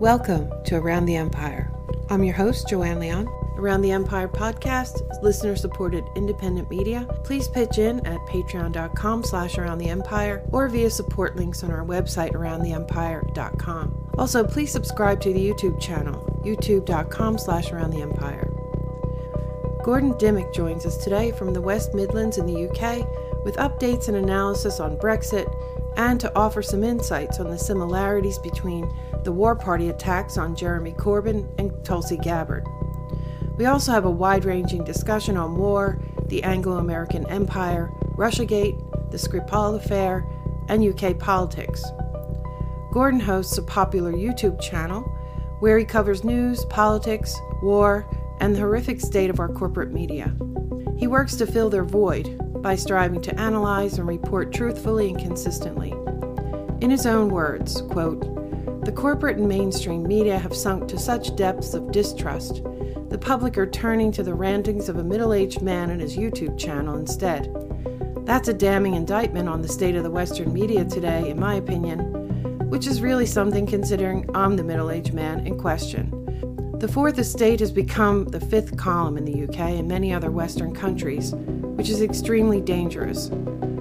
Welcome to Around the Empire. I'm your host, Joanne Leon. Around the Empire podcast is listener-supported independent media. Please pitch in at patreon.com/aroundtheempire or via support links on our website, aroundtheempire.com. Also, please subscribe to the YouTube channel, youtube.com/aroundtheempire. Gordon Dimmack joins us today from the West Midlands in the UK with updates and analysis on Brexit and to offer some insights on the similarities between the War Party attacks on Jeremy Corbyn and Tulsi Gabbard. We also have a wide-ranging discussion on war, the Anglo-American Empire, Russiagate, the Skripal Affair, and UK politics. Gordon hosts a popular YouTube channel where he covers news, politics, war, and the horrific state of our corporate media. He works to fill their void by striving to analyze and report truthfully and consistently. In his own words, quote, "The corporate and mainstream media have sunk to such depths of distrust, the public are turning to the rantings of a middle-aged man and his YouTube channel instead. That's a damning indictment on the state of the Western media today, in my opinion, which is really something considering I'm the middle-aged man in question. The fourth estate has become the fifth column in the UK and many other Western countries, which is extremely dangerous.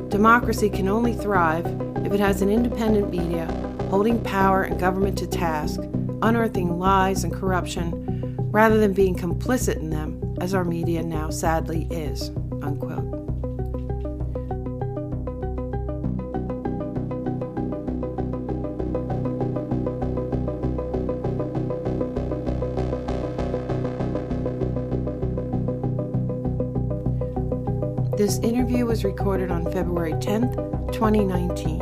Democracy can only thrive if it has an independent media holding power and government to task, unearthing lies and corruption, rather than being complicit in them, as our media now sadly is," unquote. This interview was recorded on February 10th, 2019.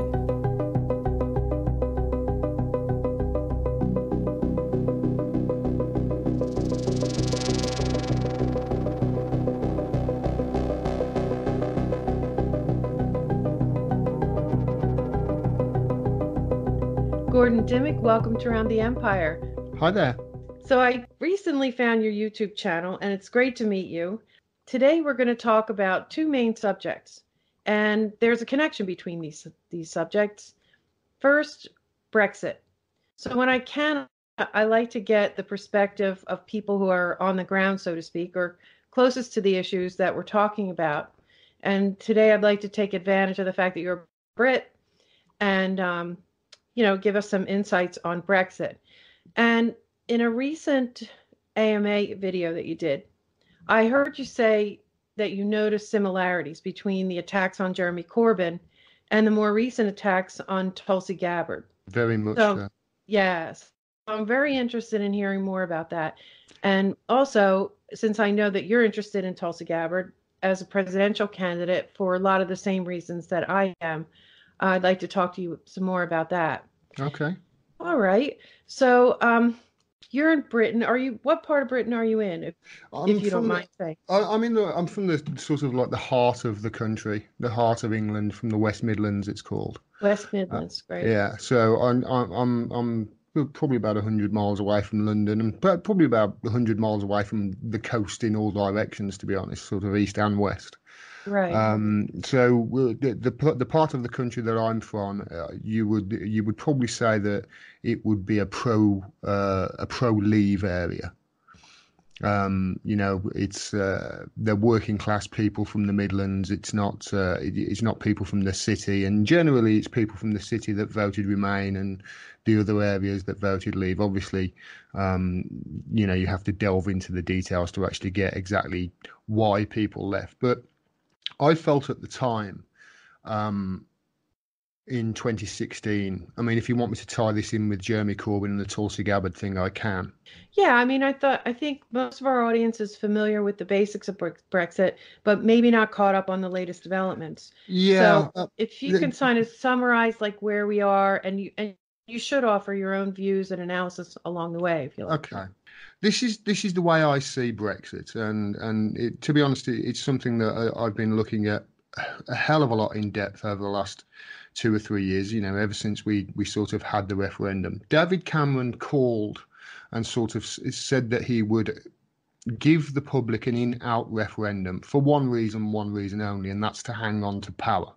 Gordon Dimmack, welcome to Around the Empire. Hi there. So I recently found your YouTube channel, and it's great to meet you. Today we're going to talk about two main subjects, and there's a connection between these subjects. First, Brexit. So when I can, I like to get the perspective of people who are on the ground, so to speak, or closest to the issues that we're talking about. And today I'd like to take advantage of the fact that you're a Brit and give us some insights on Brexit. And in a recent AMA video that you did, I heard you say that you noticed similarities between the attacks on Jeremy Corbyn and the more recent attacks on Tulsi Gabbard. Very much so. Yes. I'm very interested in hearing more about that. And also, since I know that you're interested in Tulsi Gabbard as a presidential candidate for a lot of the same reasons that I am, I'd like to talk to you some more about that. Okay. All right. So, you're in Britain. What part of Britain are you in, if you don't mind saying? I'm from the sort of like the heart of the country, the heart of England, from the West Midlands, it's called. West Midlands, great. Yeah. So I'm probably about 100 miles away from London, and probably about 100 miles away from the coast in all directions, to be honest, sort of east and west. Right. So the part of the country that I'm from, you would probably say that it would be a pro-leave area. It's they're working class people from the Midlands. It's not people from the city, and generally it's people from the city that voted Remain and the other areas that voted Leave. Obviously, you have to delve into the details to actually get exactly why people left, but I felt at the time, in 2016, I mean, if you want me to tie this in with Jeremy Corbyn and the Tulsi Gabbard thing, I can. Yeah, I mean, I think most of our audience is familiar with the basics of Brexit, but maybe not caught up on the latest developments. Yeah. So if you can kind of summarize like where we are, and you should offer your own views and analysis along the way, if you like. Okay. This is the way I see Brexit, and to be honest, it's something that I've been looking at a hell of a lot in depth over the last 2 or 3 years. Ever since we sort of had the referendum. David Cameron called and sort of said that he would give the public an in-out referendum for one reason only, and that's to hang on to power.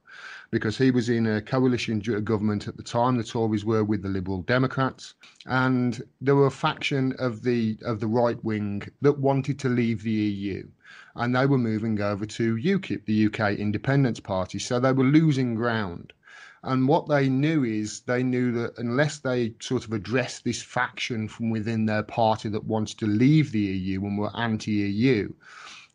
Because he was in a coalition government at the time, the Tories were, with the Liberal Democrats, and there were a faction of the right wing that wanted to leave the EU, and they were moving over to UKIP, the UK Independence Party, so they were losing ground. And what they knew is they knew that unless they sort of addressed this faction from within their party that wants to leave the EU and were anti-EU,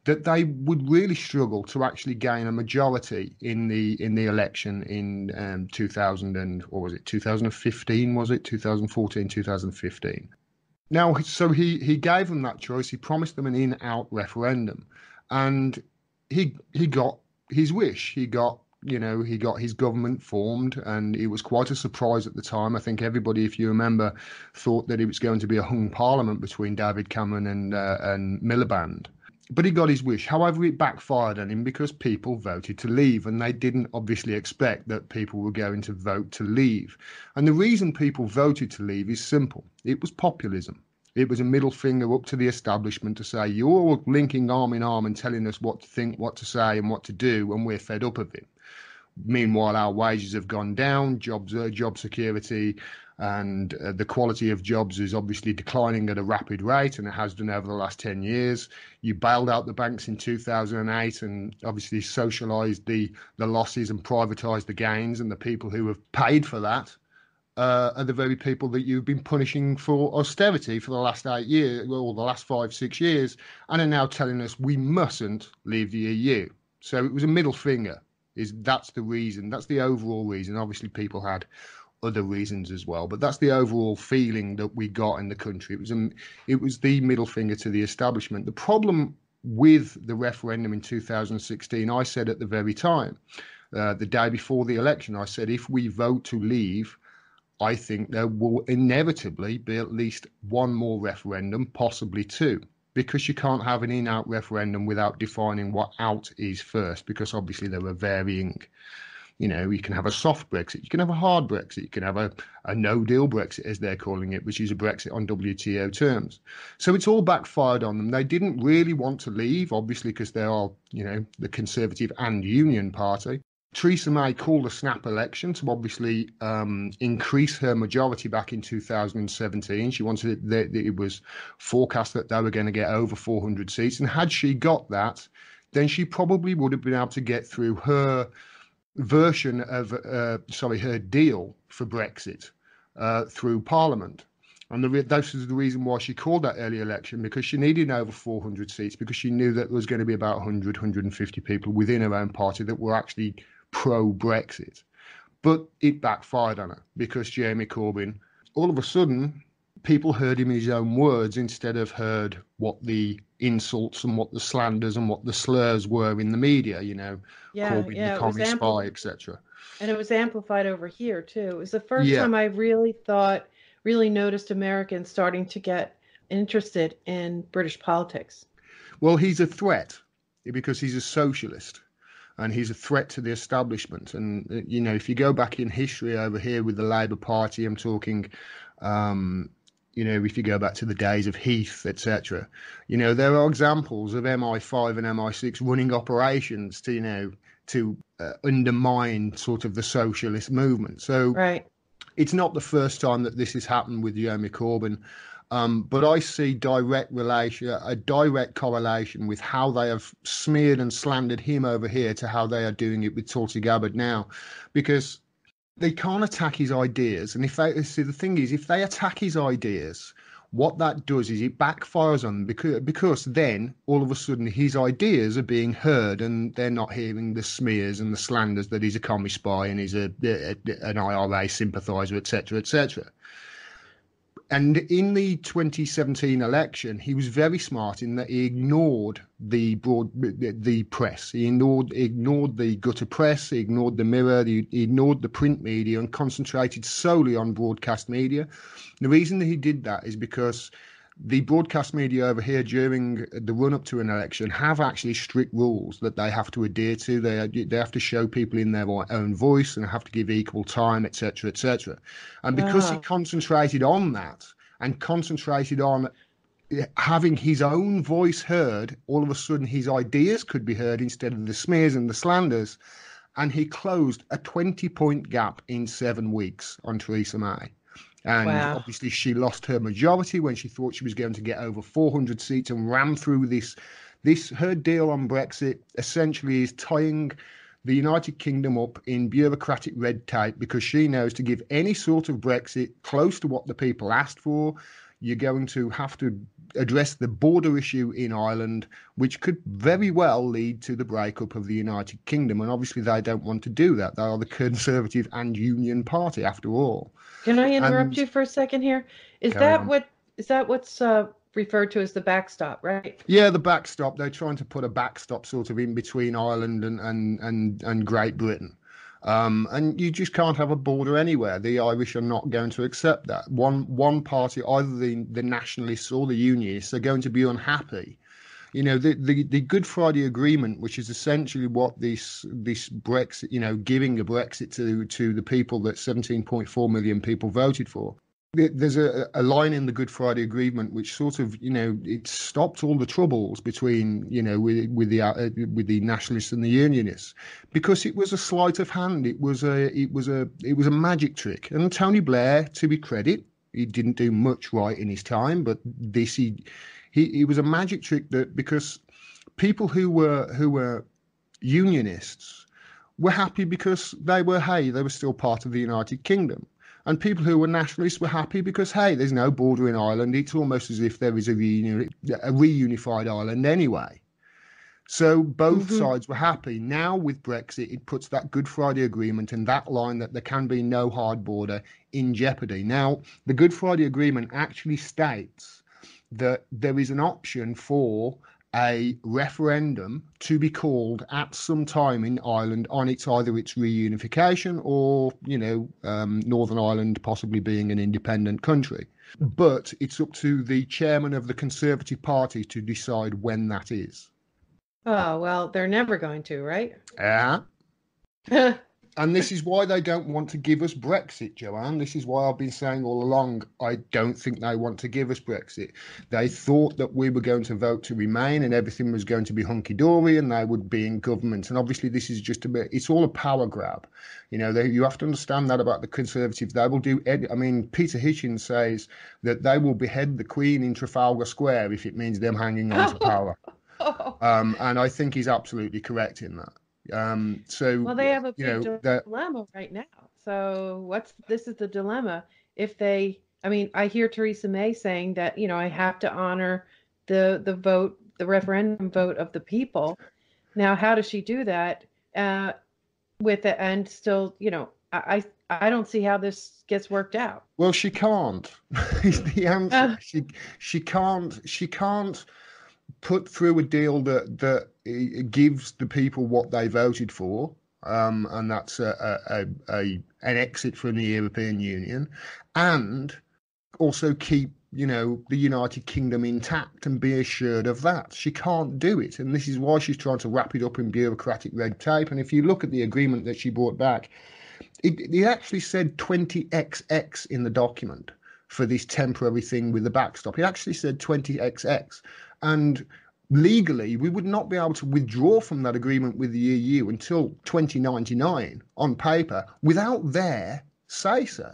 that they would really struggle to actually gain a majority in the election in 2000 and, or was it 2015? Was it 2014, 2015? Now, so he gave them that choice. He promised them an in-out referendum, and he got his wish. He got his government formed, and it was quite a surprise at the time. I think everybody, if you remember, thought that it was going to be a hung parliament between David Cameron and Miliband. But he got his wish. However, it backfired on him because people voted to leave, and they didn't obviously expect that people were going to vote to leave. And the reason people voted to leave is simple. It was populism. It was a middle finger up to the establishment to say, you're linking arm in arm and telling us what to think, what to say, and what to do, and we're fed up of it. Meanwhile, our wages have gone down, job security, and the quality of jobs is obviously declining at a rapid rate, and it has done over the last 10 years. You bailed out the banks in 2008 and obviously socialised the losses and privatised the gains, and the people who have paid for that are the very people that you've been punishing for austerity for the last 8 years, or the last 5-6 years, and are now telling us we mustn't leave the EU. So it was a middle finger. That's the reason. That's the overall reason. Obviously, people had other reasons as well, but that's the overall feeling that we got in the country. It was the middle finger to the establishment. The problem with the referendum in 2016, I said at the very time, the day before the election, I said, if we vote to leave, I think there will inevitably be at least one more referendum, possibly two, because you can't have an in-out referendum without defining what out is first, because obviously there are varying, you can have a soft Brexit, you can have a hard Brexit, you can have a no-deal Brexit, as they're calling it, which is a Brexit on WTO terms. So it's all backfired on them. They didn't really want to leave, obviously, because they are, the Conservative and Union Party. Theresa May called a snap election to obviously increase her majority back in 2017. She wanted it was forecast that they were going to get over 400 seats. And had she got that, then she probably would have been able to get through her version of, her deal for Brexit through Parliament. And that was the reason why she called that early election, because she needed over 400 seats, because she knew that there was going to be about 100, 150 people within her own party that were actually pro-Brexit. But it backfired on her, because Jeremy Corbyn, all of a sudden, people heard him in his own words instead of heard what the insults and what the slanders and what the slurs were in the media, Corbyn, the commie spy, etc. And it was amplified over here, too. It was the first time I really noticed Americans starting to get interested in British politics. Well, he's a threat because he's a socialist. And he's a threat to the establishment. And, if you go back in history over here with the Labour Party, I'm talking, if you go back to the days of Heath, etc., there are examples of MI5 and MI6 running operations to undermine sort of the socialist movement. So It's not the first time that this has happened with Jeremy Corbyn. But I see a direct correlation with how they have smeared and slandered him over here to how they are doing it with Tulsi Gabbard now, because they can't attack his ideas. And the thing is, if they attack his ideas, what that does is it backfires on them, because then all of a sudden his ideas are being heard, and they're not hearing the smears and the slanders that he's a commie spy and he's an IRA sympathiser, etc., etc. And in the 2017 election, he was very smart in that he ignored the press. He ignored the gutter press. He ignored the Mirror. He ignored the print media and concentrated solely on broadcast media. The reason that he did that is because the broadcast media over here during the run-up to an election have actually strict rules that they have to adhere to. They have to show people in their own voice and have to give equal time, etc., etc. And because he concentrated on that and concentrated on having his own voice heard, all of a sudden his ideas could be heard instead of the smears and the slanders. And he closed a 20-point gap in 7 weeks on Theresa May. And Wow. obviously, she lost her majority when she thought she was going to get over 400 seats and ran through this. Her deal on Brexit essentially is tying the United Kingdom up in bureaucratic red tape, because she knows to give any sort of Brexit close to what the people asked for, you're going to have to address the border issue in Ireland, which could very well lead to the breakup of the United Kingdom. And obviously, they don't want to do that. They are the Conservative and Union Party, after all. Can I interrupt And you for a second here? Is carry that on. what's referred to as the backstop, right? Yeah, the backstop. They're trying to put a backstop sort of in between Ireland and Great Britain. And you just can't have a border anywhere. The Irish are not going to accept that. One party, either the nationalists or the unionists, are going to be unhappy. You know, the Good Friday Agreement, which is essentially what this Brexit, you know, giving a Brexit to the people that 17.4 million people voted for. There's a line in the Good Friday Agreement which sort of, you know, it stopped all the troubles between, you know, with the nationalists and the unionists, because it was a sleight of hand. It was a magic trick. And Tony Blair, to be credit, he didn't do much right in his time, but this he was a magic trick, that because people who were unionists were happy because they were still part of the United Kingdom. And people who were nationalists were happy because, hey, there's no border in Ireland. It's almost as if there is a reunified Ireland anyway. So both sides were happy. Now with Brexit, it puts that Good Friday Agreement and that line that there can be no hard border in jeopardy. Now, the Good Friday Agreement actually states that there is an option for a referendum to be called at some time in Ireland on either its reunification or, you know, Northern Ireland possibly being an independent country. But it's up to the chairman of the Conservative Party to decide when that is. Oh, well, they're never going to, right? Yeah. And this is why they don't want to give us Brexit, Joanne. This is why I've been saying all along, I don't think they want to give us Brexit. They thought that we were going to vote to remain and everything was going to be hunky-dory and they would be in government. And obviously this is just it's all a power grab. You know, you have to understand that about the Conservatives. They will do, I mean, Peter Hitchens says that they will behead the Queen in Trafalgar Square if it means them hanging on to power. And I think he's absolutely correct in that. Well, they have a big dilemma right now. So this is the dilemma. If they, I mean, I hear Theresa May saying that, you know, I have to honor the vote, the referendum vote of the people. Now, how does she do that with the end still, you know, I don't see how this gets worked out. Well, she can't. Is the answer. She can't put through a deal that gives the people what they voted for, and that's an exit from the European Union, and also keep, you know, the United Kingdom intact and be assured of that. She can't do it, and this is why she's trying to wrap it up in bureaucratic red tape. And if you look at the agreement that she brought back, it actually said 20XX in the document for this temporary thing with the backstop. It actually said 20XX. And legally, we would not be able to withdraw from that agreement with the EU until 2099 on paper without their say so,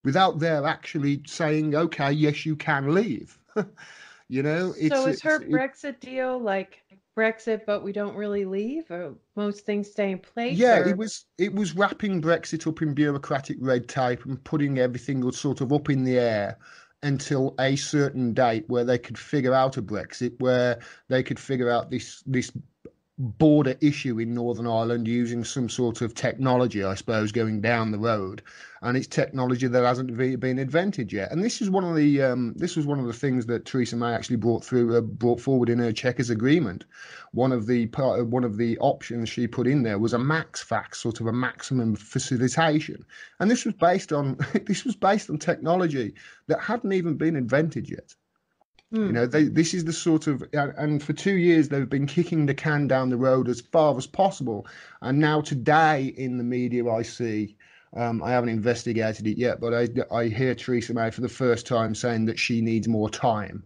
without their actually saying, OK, yes, you can leave. You know, so is her Brexit deal like Brexit, but we don't really leave, or most things stay in place? Yeah, or? it was wrapping Brexit up in bureaucratic red tape and putting everything sort of up in the air until a certain date where they could figure out a Brexit, where they could figure out this border issue in Northern Ireland using some sort of technology, I suppose, going down the road. And it's technology that hasn't been invented yet. And this is one of the things that Theresa May actually brought forward in her Chequers agreement. One of the options she put in there was a max fax, sort of a maximum facilitation. And this was based on technology that hadn't even been invented yet. You know, this is the sort of, and for 2 years they've been kicking the can down the road as far as possible. And now today in the media I see, I haven't investigated it yet, but I hear Theresa May for the first time saying that she needs more time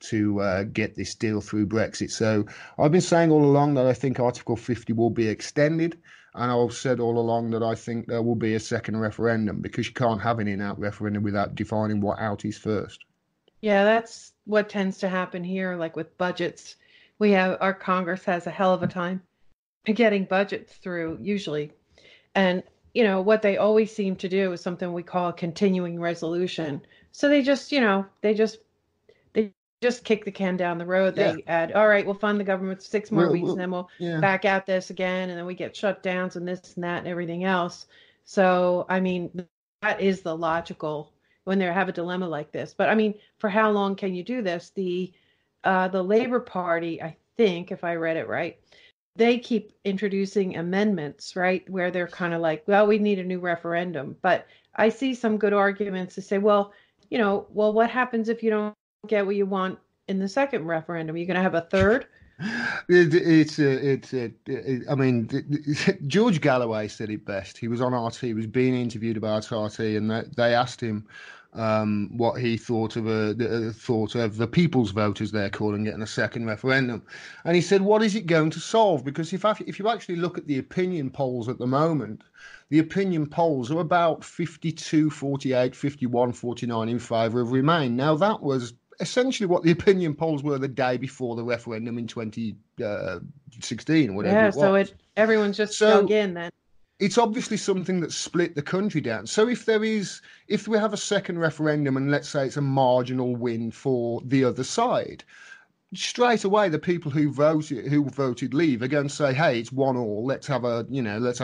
to get this deal through Brexit. So I've been saying all along that I think Article 50 will be extended. And I've said all along that I think there will be a second referendum, because you can't have an in-out referendum without defining what out is first. Yeah, that's what tends to happen here, like with budgets. Our Congress has a hell of a time getting budgets through, usually. And, what they always seem to do is something we call a continuing resolution. So they just kick the can down the road. Yeah. They add, all right, we'll fund the government 6 more weeks, and then we'll Yeah. back out this again, and then we get shutdowns and this and that and everything else. So, I mean, that is the logical when they have a dilemma like this. But I mean, for how long can you do this? The Labor Party, I think, if I read it right, they keep introducing amendments, right, where they're kind of like, well, we need a new referendum. But I see some good arguments to say, well, what happens if you don't get what you want in the second referendum? You're going to have a third? I mean, George Galloway said it best. He was on RT, he was being interviewed about RT, and they asked him what he thought of the people's vote, as they're calling it, in a second referendum. And he said, what is it going to solve? Because if you actually look at the opinion polls at the moment, the opinion polls are about 52, 48, 51, 49 in favour of Remain. Now, that was essentially what the opinion polls were the day before the referendum in 2016, whatever it was. Yeah, so everyone's just dug in then. It's obviously something that split the country down. So if we have a second referendum, and let's say it's a marginal win for the other side, straight away the people who voted leave are going to say, hey, it's 1-1, let's have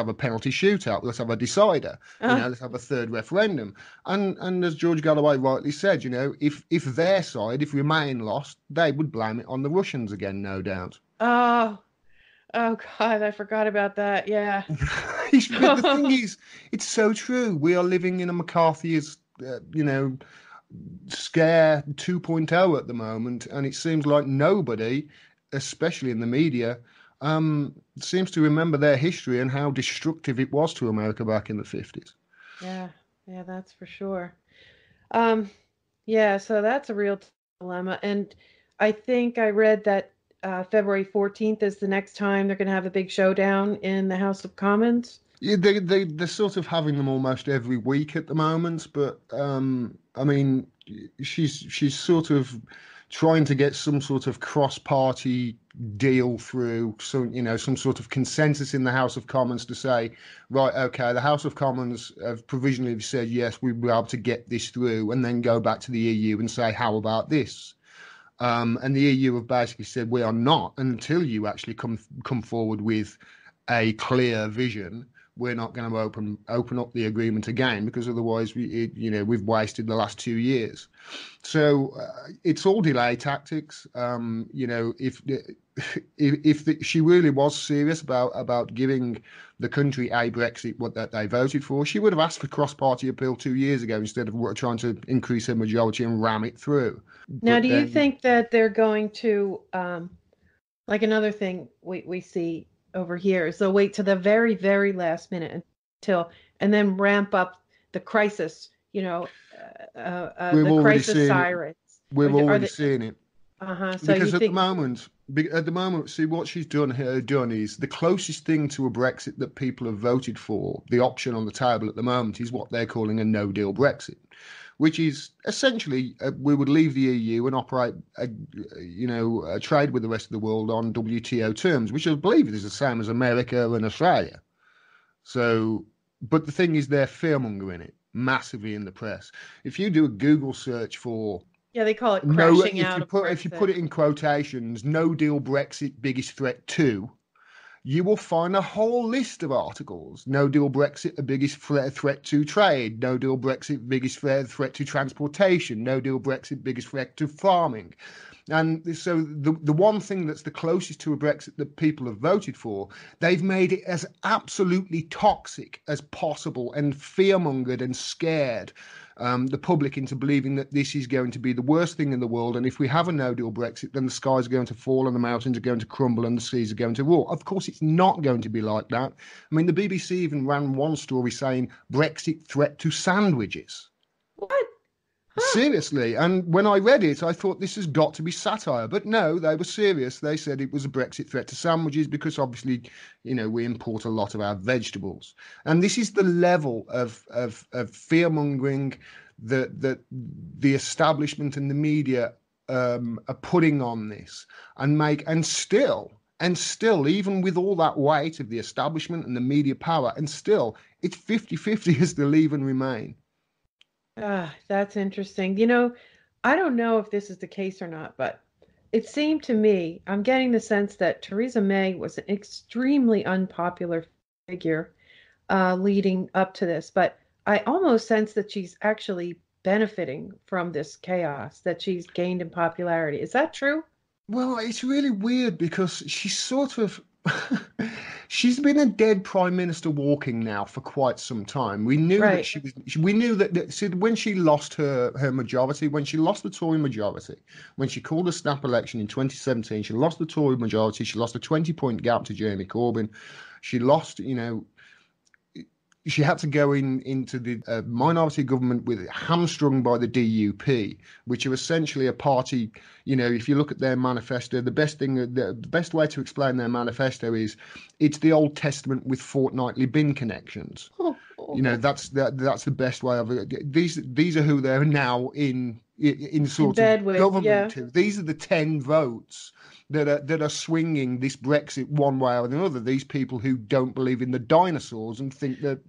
a penalty shootout, let's have a decider, let's have a third referendum. And as George Galloway rightly said, if their side, if Remain lost, they would blame it on the Russians again, no doubt. Oh God, I forgot about that. Yeah. But the thing is, it's so true. We are living in a McCarthyist, scare 2.0 at the moment, and it seems like nobody, especially in the media, seems to remember their history and how destructive it was to America back in the 50s. Yeah, that's for sure. So that's a real dilemma. And I think I read that February 14th is the next time they're going to have a big showdown in the House of Commons. Yeah, they're sort of having them almost every week at the moment, but I mean, she's sort of trying to get some sort of cross-party deal through, some sort of consensus in the House of Commons to say, right, okay, the House of Commons have provisionally said yes, we'll be able to get this through, and then go back to the EU and say, how about this? And the EU have basically said, we are not, until you actually come forward with a clear vision, we're not going to open up the agreement again, because otherwise we've wasted the last 2 years. So it's all delay tactics. If she really was serious about giving the country a Brexit, what that they voted for, she would have asked for cross-party appeal 2 years ago instead of trying to increase her majority and ram it through. Now, do you think that they're going to, like another thing we see over here is they'll wait to the very, very last minute and then ramp up the crisis, the crisis sirens. We've already seen it. So because at the moment, see what she's done is the closest thing to a Brexit that people have voted for. The option on the table at the moment is what they're calling a no-deal Brexit, which is essentially we would leave the EU and operate, a trade with the rest of the world on WTO terms, which I believe is the same as America and Australia. So, but the thing is, they're fearmongering it massively in the press. If you do a Google search for, they call it crashing out. If you put it in quotations, no deal Brexit, biggest threat to, you will find a whole list of articles. No deal Brexit, the biggest threat to trade. No deal Brexit, biggest threat to transportation. No deal Brexit, biggest threat to farming. And so the one thing that's the closest to a Brexit that people have voted for, they've made it as absolutely toxic as possible and fearmongered and scared the public into believing that this is going to be the worst thing in the world. And if we have a no-deal Brexit, then the skies are going to fall and the mountains are going to crumble and the seas are going to roar. Of course, it's not going to be like that. I mean, the BBC even ran one story saying Brexit threat to sandwiches. What? Seriously. And when I read it, I thought this has got to be satire. But no, they were serious. They said it was a Brexit threat to sandwiches because obviously, we import a lot of our vegetables. And this is the level of fear mongering that the establishment and the media are putting on this and still, even with all that weight of the establishment and the media power, and still it's 50-50 as the leave and remain. Ah, that's interesting. I don't know if this is the case or not, but it seemed to me, I'm getting the sense that Theresa May was an extremely unpopular figure leading up to this, but I almost sense that she's actually benefiting from this chaos, that she's gained in popularity. Is that true? Well, it's really weird because she's sort of she's been a dead prime minister walking now for quite some time. We knew that Right. she was. We knew that see, when she lost her majority, when she lost the Tory majority, when she called a snap election in 2017, she lost the Tory majority. She lost a 20-point gap to Jeremy Corbyn. She lost, she had to go into the minority government with hamstrung by the DUP, which are essentially a party. If you look at their manifesto, the best way to explain their manifesto is it's the Old Testament with fortnightly bin connections. That's the best way of it. These are who they're now in In sort of bed with, government yeah. to. These are the 10 votes that are swinging this Brexit one way or another. These people who don't believe in the dinosaurs and think that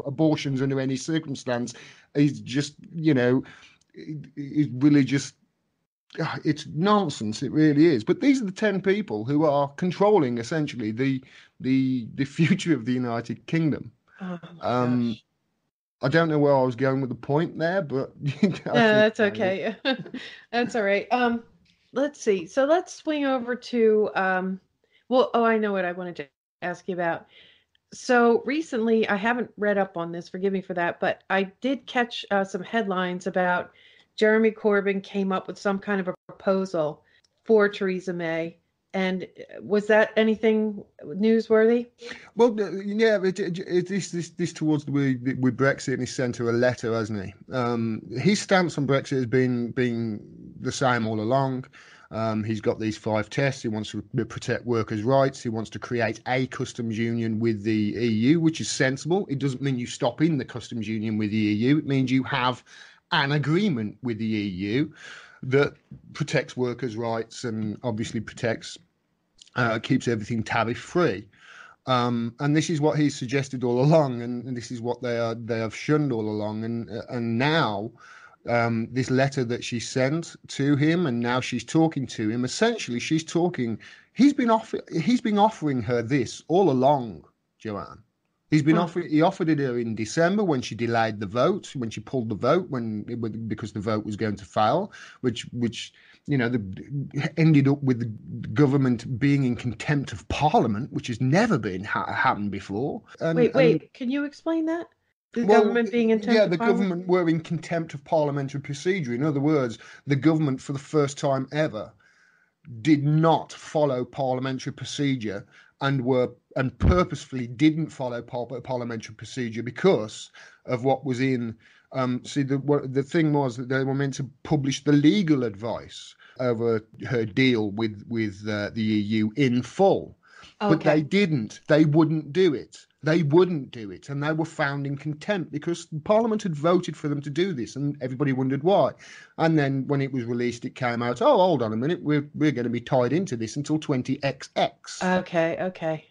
abortions under any circumstance is just is really just it's nonsense. It really is. But these are the 10 people who are controlling essentially the future of the United Kingdom. Oh my Um, gosh. I don't know where I was going with the point there, but I No, think that's okay. That's all right. Let's see. So let's swing over to well, oh, I know what I wanted to ask you about. So recently, I haven't read up on this, forgive me for that, but I did catch some headlines about Jeremy Corbyn came up with some kind of a proposal for Theresa May. And was that anything newsworthy? Well, yeah, this towards with Brexit, and he sent her a letter, hasn't he? His stance on Brexit has been the same all along. He's got these 5 tests. He wants to protect workers' rights. He wants to create a customs union with the EU, which is sensible. It doesn't mean you stop in the customs union with the EU. It means you have an agreement with the EU that protects workers' rights and obviously keeps everything tariff free. And this is what he's suggested all along, and this is what they have shunned all along. And now this letter that she sent to him, and now she's talking to him. Essentially, she's talking. He's been offering her this all along, Joanne. He's been Huh. offering. He offered it her in December when she delayed the vote, when she pulled the vote, because the vote was going to fail, which ended up with the government being in contempt of Parliament, which has never been happened before. And Wait. Can you explain that? The well, government being in yeah, contempt of the Parliament? government were in contempt of parliamentary procedure. In other words, the government, for the first time ever, did not follow parliamentary procedure and purposefully didn't follow parliamentary procedure because of what was in. See, the thing was that they were meant to publish the legal advice over her deal with the EU in full, but they Okay. didn't. They wouldn't do it. They wouldn't do it, and they were found in contempt because Parliament had voted for them to do this, and everybody wondered why. And then when it was released, it came out, oh, hold on a minute, we're going to be tied into this until 20XX. Okay.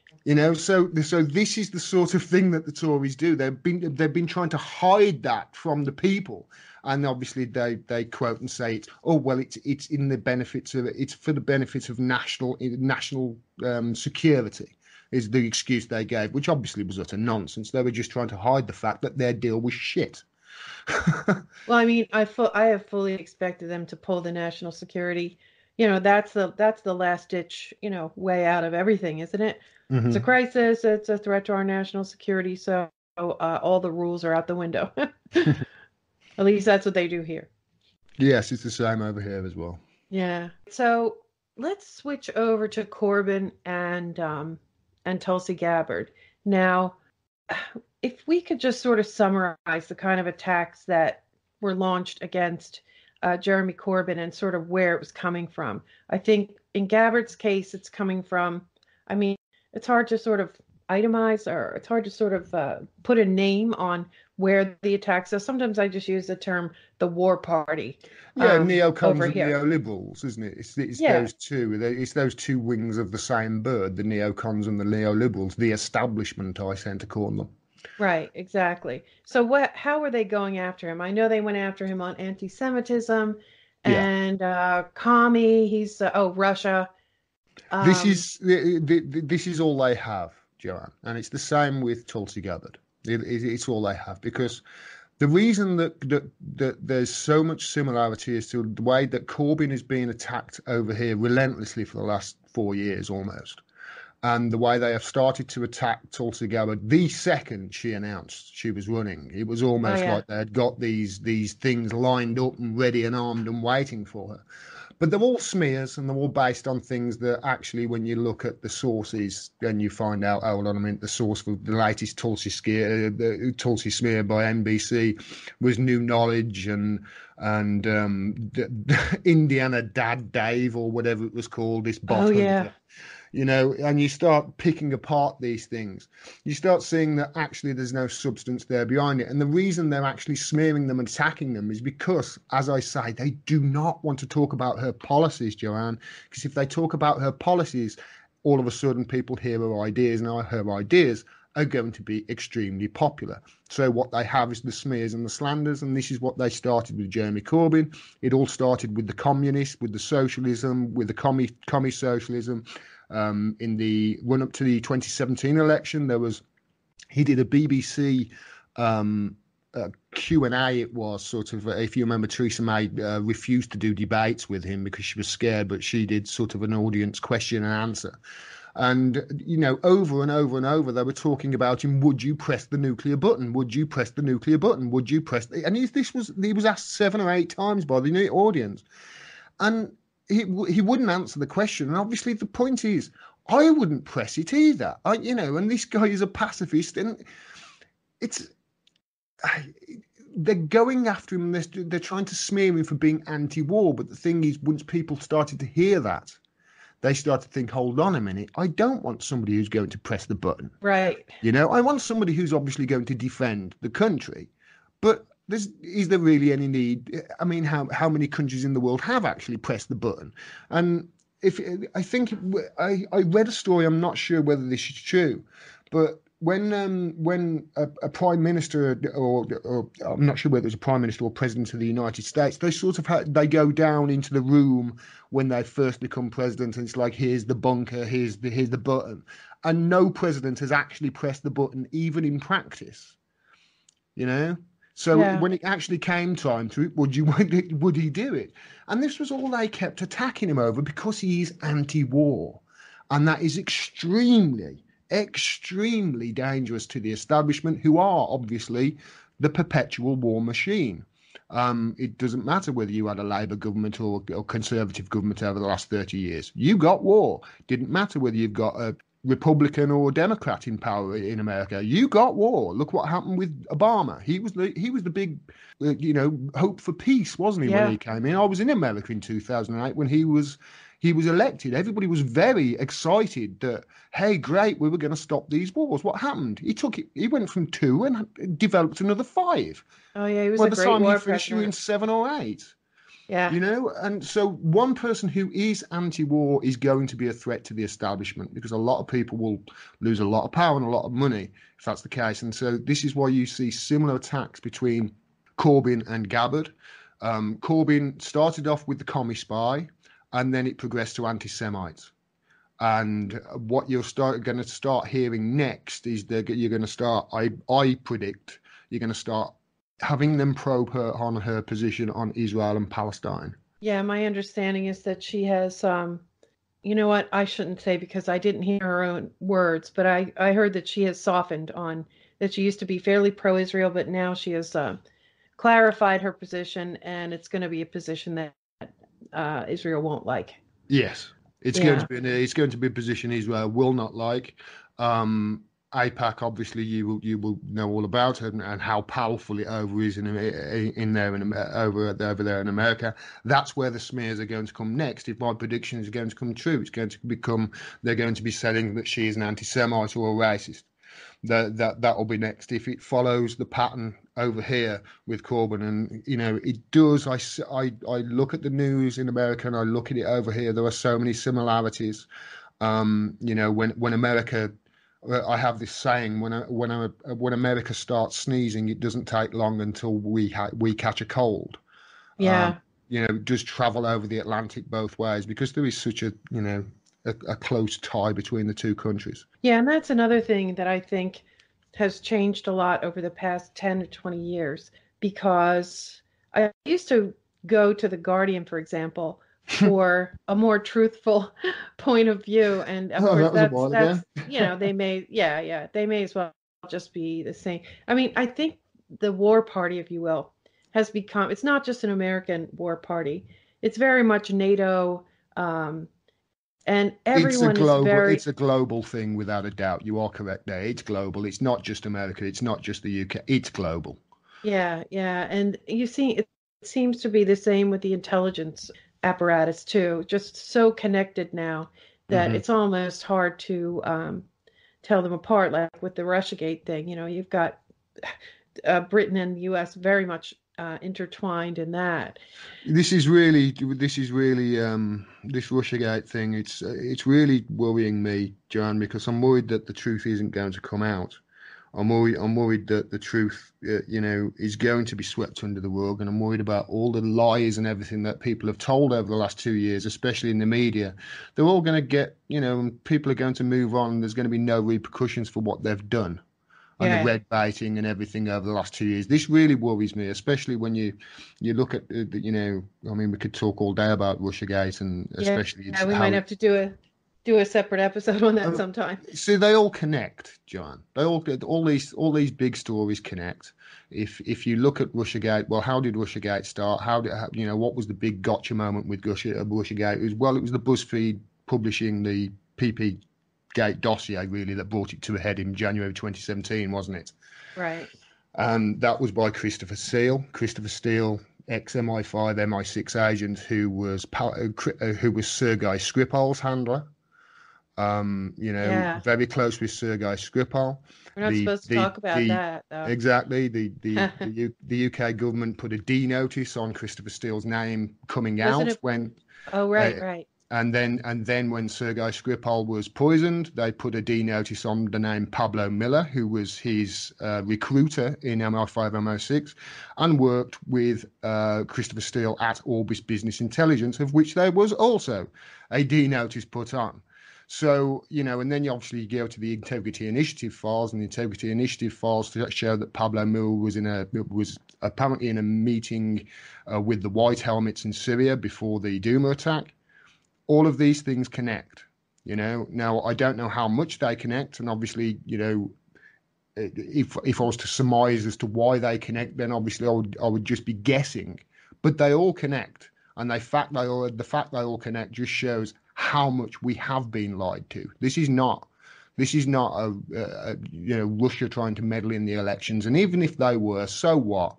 So this is the sort of thing that the Tories do. They've been trying to hide that from the people, and obviously they quote and say it. Oh well, it's in the benefits of it's for the benefits of national security is the excuse they gave, which obviously was utter nonsense. They were just trying to hide the fact that their deal was shit. Well, I mean, I have fully expected them to pull the national security. That's the last ditch, way out of everything, isn't it? It's a Hmm. crisis. It's a threat to our national security. So all the rules are out the window. At least that's what they do here. Yes, it's the same over here as well. Yeah. So let's switch over to Corbyn and Tulsi Gabbard. Now, if we could just sort of summarize the kind of attacks that were launched against Jeremy Corbyn and sort of where it was coming from. I think in Gabbard's case, it's coming from, I mean, it's hard to sort of itemize, or it's hard to sort of put a name on where the attacks. So sometimes I just use the term the war party Yeah, neocons over and here. neoliberals, isn't it? It's Yeah, those two. It's those two wings of the same bird, the neocons and the neoliberals, the establishment, I tend to call them. right, exactly. So how were they going after him? I know they went after him on anti-Semitism Yeah. and commie. He's Russia. This Um, is this is all they have, Joanne, and it's the same with Tulsi Gabbard. It's all they have because the reason that there's so much similarity is to the way that Corbyn is being attacked over here relentlessly for the last 4 years almost, and the way they have started to attack Tulsi Gabbard the second she announced she was running. It was oh almost yeah. like they had got these things lined up and ready and armed and waiting for her. But they're all smears and they're all based on things that actually, when you look at the sources, then you find out, oh, hold on a minute, the source for the latest the Tulsi smear by NBC was New Knowledge and Indiana Dad Dave or whatever it was called, this Oh bot yeah. hunter. And you start picking apart these things. You start seeing that actually there's no substance there behind it. And the reason they're actually smearing them and attacking them is because, as I say, they do not want to talk about her policies, Joanne. Because if they talk about her policies, all of a sudden people hear her ideas, and her ideas are going to be extremely popular. So what they have is the smears and the slanders, and this is what they started with Jeremy Corbyn. It all started with the communists, with the socialism, with the commie socialism. In the run up to the 2017 election, he did a BBC Q&A. It was sort of, if you remember, Theresa May refused to do debates with him because she was scared, but she did sort of an audience question and answer. And, over and over and over, they were talking about him. Would you press the nuclear button? Would you press the nuclear button? Would you press and he was asked 7 or 8 times by the audience. And he wouldn't answer the question. And obviously the point is, I wouldn't press it either. And this guy is a pacifist, and it's they're going after him. They're trying to smear him for being anti-war. But the thing is, once people started to hear that, they started to think, hold on a minute, I don't want somebody who's going to press the button. Right. I want somebody who's obviously going to defend the country. But is there really any need? I mean, how many countries in the world have actually pressed the button? And I read a story. I'm not sure whether this is true, but when a prime minister or I'm not sure whether it's a prime minister or president of the United States, they sort of they go down into the room when they first become president, and it's like, here's the bunker, here's the button, and no president has actually pressed the button even in practice. So Yeah. when it actually came time to it, would he do it? And this was all they kept attacking him over, because he is anti-war. And that is extremely, extremely dangerous to the establishment, who are obviously the perpetual war machine. It doesn't matter whether you had a Labour government or Conservative government over the last 30 years. You got war. Didn't matter whether you've got a Republican or Democrat in power in America. You got war. Look what happened with Obama. He was the big, hope for peace, wasn't he, when Yeah. he came in? I was in America in 2008 when he was elected. Everybody was very excited that, hey, great, we were going to stop these wars. What happened? He went from 2 and developed another 5. Oh yeah. He was By a the great time he war finished, you were in president. 7 or 8. Yeah. And so one person who is anti-war is going to be a threat to the establishment, because a lot of people will lose a lot of power and a lot of money if that's the case. And so this is why you see similar attacks between Corbyn and Gabbard. Corbyn started off with the commie spy, and then it progressed to anti-Semites. And what you're going to start hearing next is that you're going to start, I predict, you're going to start having them probe her on her position on Israel and Palestine. Yeah. My understanding is that she has, you know what? I shouldn't say, because I didn't hear her own words, but I heard that she has softened on that. She used to be fairly pro-Israel, but now she has clarified her position, and it's going to be a position that Israel won't like. Yes, it's Yeah. going to be a position Israel will not like. APAC, obviously, you will know all about it, and how powerful it over is in there in over there in America. That's where the smears are going to come next. If my prediction is going to come true, it's going to become they're going to be saying that she is an anti-Semite or a racist. That will be next if it follows the pattern over here with Corbyn. And it does. I look at the news in America and I look at it over here. There are so many similarities. When America, I have this saying: when America starts sneezing, it doesn't take long until we catch a cold. Yeah. Just travel over the Atlantic both ways, because there is such a close tie between the two countries. Yeah, and that's another thing that I think has changed a lot over the past 10 to 20 years, because I used to go to The Guardian, for example, for a more truthful point of view. And of Oh, course, that was a while ago. they may as well just be the same. I mean, I think the war party, if you will, has become, it's not just an American war party. It's very much NATO, and everyone is very, It's a global thing, without a doubt. You are correct there. It's global. It's not just America. It's not just the UK. It's global. yeah, yeah. And you see, it seems to be the same with the intelligence apparatus too, just so connected now that Hmm. it's almost hard to tell them apart. Like with the Russiagate thing, you've got Britain and the US very much intertwined in that. This Russiagate thing. It's really worrying me, Joanne, because I'm worried that the truth isn't going to come out. I'm worried that the truth, is going to be swept under the rug, and I'm worried about all the lies and everything that people have told over the last 2 years, especially in the media. They're all going to get, and people are going to move on. And there's going to be no repercussions for what they've done, and the Yeah, red baiting and everything over the last 2 years. This really worries me, especially when you look at I mean, we could talk all day about Russiagate, and yeah, especially yeah. it's We might how. have to do a separate episode on that Um, sometime. See, they all connect, John. All these big stories connect. If you look at Russiagate, well, how did Russiagate start? What was the big gotcha moment with Russiagate? It was the BuzzFeed publishing the PP Gate dossier, really, that brought it to a head in January 2017, wasn't it? Right. And that was by Christopher Steele. Christopher Steele, ex MI5, MI6 agent, who was Sergei Skripal's handler. Yeah. Very close with Sergei Skripal. We're not The supposed to the talk about the that though. exactly the UK government put a D notice on Christopher Steele's name coming Wasn't out it? when, Oh, uh, right, right. and then when Sergei Skripal was poisoned, they put a D notice on the name Pablo Miller, who was his recruiter in MI5, MI6, and worked with Christopher Steele at Orbis Business Intelligence, of which there was also a D notice put on. So, and then you obviously go to the Integrity Initiative files, and the Integrity Initiative files to show that Pablo Miller was apparently in a meeting with the White Helmets in Syria before the Duma attack. All of these things connect. Now I don't know how much they connect, and obviously, if I was to surmise as to why they connect, then obviously I would just be guessing. But they all connect, and the fact they all connect just shows how much we have been lied to. This is not Russia trying to meddle in the elections. And even if they were, so what?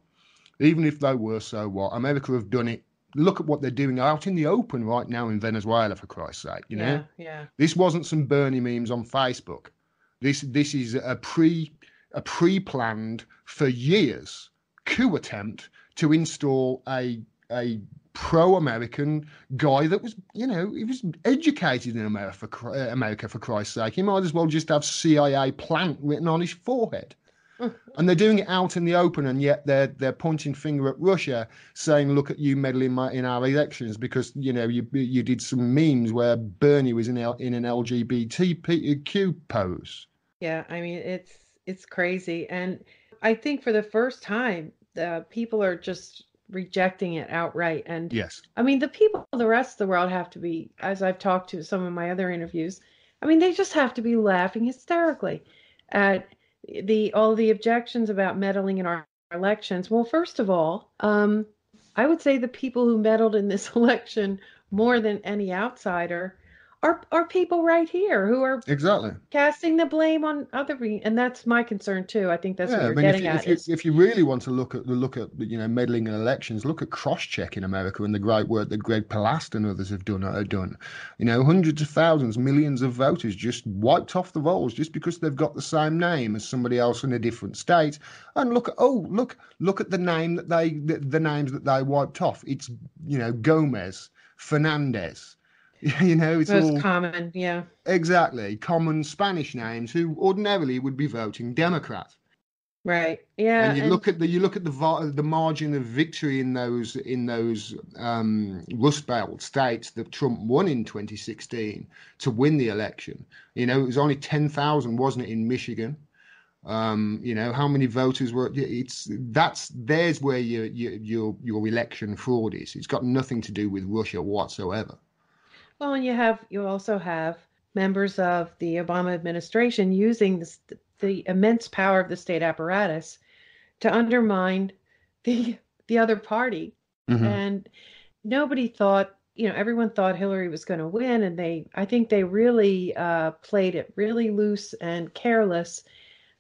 Even if they were, so what? America have done it. Look at what they're doing out in the open right now in Venezuela, for Christ's sake. Yeah, yeah. This wasn't some Bernie memes on Facebook. This is a pre-planned for years coup attempt to install a pro-American guy that was, he was educated in America, for Christ's sake. He might as well just have CIA plant written on his forehead. And they're doing it out in the open, and yet they're pointing finger at Russia, saying, "Look at you meddling in our elections because you did some memes where Bernie was in an LGBTQ pose." Yeah, I mean it's crazy, and I think for the first time, the people are just rejecting it outright. And Yes. I mean, the rest of the world have to be, as I've talked to some of my other interviews, I mean, they just have to be laughing hysterically at the all the objections about meddling in our elections. Well, first of all, I would say the people who meddled in this election more than any outsider are people right here who are Exactly. casting the blame on and that's my concern too. I think that's what Yeah, I you're mean, getting at is if you really want to look at meddling in elections, look at cross-check in America and the great work that Greg Palast and others have done. Hundreds of thousands, millions of voters just wiped off the rolls just because they've got the same name as somebody else in a different state. And look at the name that the names that they wiped off. It's Gomez, Fernandez. It's most all common. Yeah. exactly common Spanish names who ordinarily would be voting Democrat. Right. Yeah. And you And look at the margin of victory in those Rust Belt states that Trump won in 2016 to win the election. It was only 10,000, wasn't it, in Michigan? How many voters were? There's where your election fraud is. It's got nothing to do with Russia whatsoever. well, and you also have members of the Obama administration using the immense power of the state apparatus to undermine the the other party. Hmm. And nobody thought, everyone thought Hillary was going to win, and I think they really played it really loose and careless,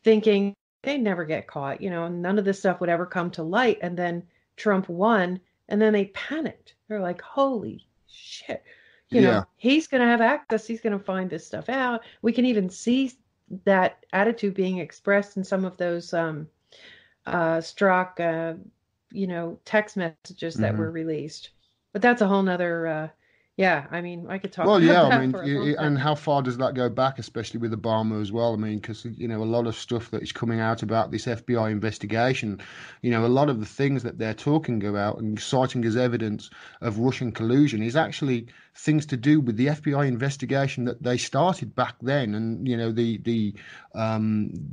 thinking they'd never get caught, none of this stuff would ever come to light. And then Trump won, and then they panicked. They're like, holy shit, Yeah. he's going to have access. He's going to find this stuff out. We can even see that attitude being expressed in some of those Strzok, text messages that Hmm. were released. But that's a whole nother, yeah, I mean, I could talk Well, about yeah, I that mean, for a long time. and how far does that go back, especially with Obama as well? I mean, because, a lot of stuff that is coming out about this FBI investigation, a lot of the things that they're talking about and citing as evidence of Russian collusion is actually things to do with the FBI investigation that they started back then. And,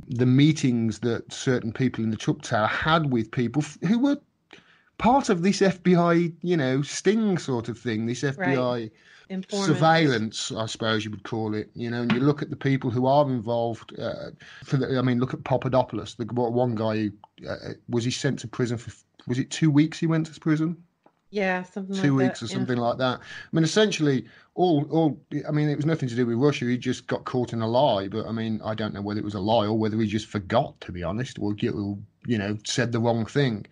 the meetings that certain people in the Trump Tower had with people who were part of this FBI, sting sort of thing, this Right. FBI Informants. surveillance, I suppose you would call it, and you look at the people who are involved. Look at Papadopoulos, the one guy who was he sent to prison for, was it 2 weeks he went to prison? Yeah, something two like that. weeks or Yeah. something like that. I mean, essentially, I mean, it was nothing to do with Russia. He just got caught in a lie. But I mean, I don't know whether it was a lie or whether he just forgot, to be honest, or said the wrong thing.